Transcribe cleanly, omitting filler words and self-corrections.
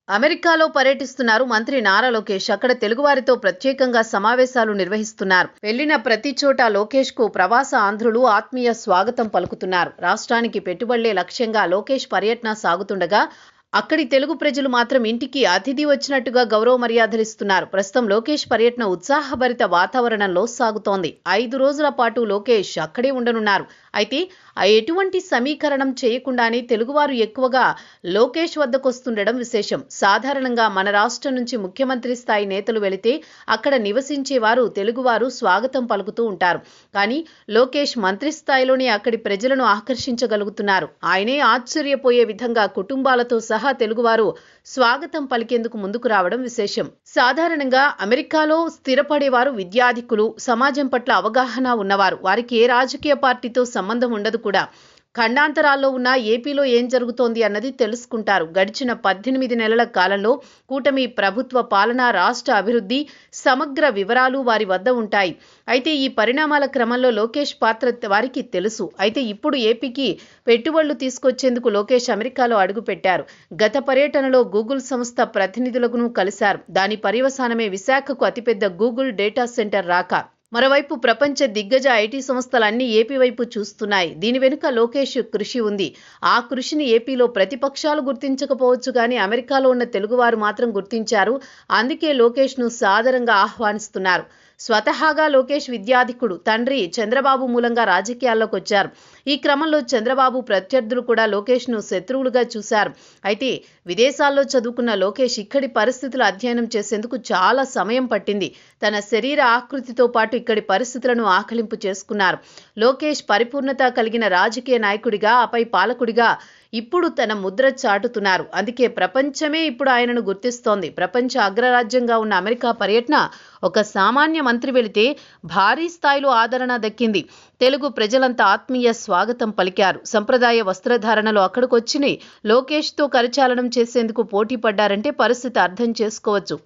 అమెరికాలో పర్యటిస్తున్నారు మంత్రి నారా లోకేష్. అక్కడ తెలుగువారితో ప్రత్యేకంగా సమావేశాలు నిర్వహిస్తున్నారు. వెళ్లిన ప్రతి చోట లోకేష్ కు ప్రవాస ఆంధ్రులు ఆత్మీయ స్వాగతం పలుకుతున్నారు. రాష్ట్రానికి పెట్టుబడులే లక్ష్యంగా లోకేష్ పర్యటన సాగుతుండగా అక్కడి తెలుగు ప్రజలు మాత్రం ఇంటికి అతిథి వచ్చినట్టుగా గౌరవ మర్యాదలిస్తున్నారు. ప్రస్తుతం లోకేష్ పర్యటన ఉత్సాహభరిత వాతావరణంలో సాగుతోంది. 5 రోజుల పాటు లోకేష్ అక్కడే ఉండనున్నారు. అయితే ఎటువంటి సమీకరణం చేయకుండానే తెలుగువారు ఎక్కువగా లోకేష్ వద్దకొస్తుండడం విశేషం. సాధారణంగా మన రాష్ట్రం నుంచి ముఖ్యమంత్రి స్థాయి నేతలు వెళితే అక్కడ నివసించేవారు తెలుగువారు స్వాగతం పలుకుతూ ఉంటారు. కానీ లోకేష్ మంత్రి స్థాయిలోనే అక్కడి ప్రజలను ఆకర్షించగలుగుతున్నారు. ఆయనే ఆశ్చర్యపోయే విధంగా కుటుంబాలతో సహా తెలుగువారు స్వాగతం పలికేందుకు ముందుకు రావడం విశేషం. సాధారణంగా అమెరికాలో స్థిరపడేవారు విద్యాధికులు, సమాజం పట్ల అవగాహన ఉన్నవారు. వారికి ఏ రాజకీయ పార్టీతో సంబంధం ఉండదు కూడా. ఖండాంతరాల్లో ఉన్న ఏపీలో ఏం జరుగుతోంది అన్నది తెలుసుకుంటారు. గడిచిన 18 నెలల కాలంలో కూటమి ప్రభుత్వ పాలన, రాష్ట్ర అభివృద్ధి సమగ్ర వివరాలు వారి వద్ద ఉంటాయి. అయితే ఈ పరిణామాల క్రమంలో లోకేష్ పాత్ర వారికి తెలుసు. అయితే ఇప్పుడు ఏపీకి పెట్టుబడులు తీసుకొచ్చేందుకు లోకేష్ అమెరికాలో అడుగుపెట్టారు. గత పర్యటనలో గూగుల్ సంస్థ ప్రతినిధులను కలిశారు. దాని పర్యవసానమే విశాఖకు అతిపెద్ద గూగుల్ డేటా సెంటర్ రాక. మరోవైపు ప్రపంచ దిగ్గజ ఐటీ సంస్థలన్నీ ఏపీ వైపు చూస్తున్నాయి. దీని వెనుక లోకేష్ కృషి ఉంది. ఆ కృషిని ఏపీలో ప్రతిపక్షాలు గుర్తించకపోవచ్చు కానీ అమెరికాలో ఉన్న తెలుగువారు మాత్రం గుర్తించారు. అందుకే లోకేష్ను సాదరంగా ఆహ్వానిస్తున్నారు. స్వతహాగా లోకేష్ విద్యాధికుడు. తండ్రి చంద్రబాబు మూలంగా రాజకీయాల్లోకి వచ్చారు. ఈ క్రమంలో చంద్రబాబు ప్రత్యర్థులు కూడా లోకేష్ను శత్రువులుగా చూశారు. అయితే విదేశాల్లో చదువుకున్న లోకేష్ ఇక్కడి పరిస్థితులు అధ్యయనం చేసేందుకు చాలా సమయం పట్టింది. తన శరీర ఆకృతితో పాటు ఇక్కడి పరిస్థితులను ఆకలింపు చేసుకున్నారు. లోకేష్ పరిపూర్ణత కలిగిన రాజకీయ నాయకుడిగా, ఆపై పాలకుడిగా ఇప్పుడు తన ముద్ర చాటుతున్నారు. అందుకే ప్రపంచమే ఇప్పుడు ఆయనను గుర్తిస్తోంది. ప్రపంచ అగ్రరాజ్యంగా ఉన్న అమెరికా పర్యటన ఒక సామాన్య మంత్రి వెళితే భారీ స్థాయిలో ఆదరణ దక్కింది. తెలుగు ప్రజలంతా ఆత్మీయ స్వాగతం పలికారు. సంప్రదాయ వస్త్రధారణలో అక్కడికొచ్చి లోకేష్తో కరచాలనం చేసేందుకు పోటీ పడ్డారంటే పరిస్థితి అర్థం చేసుకోవచ్చు.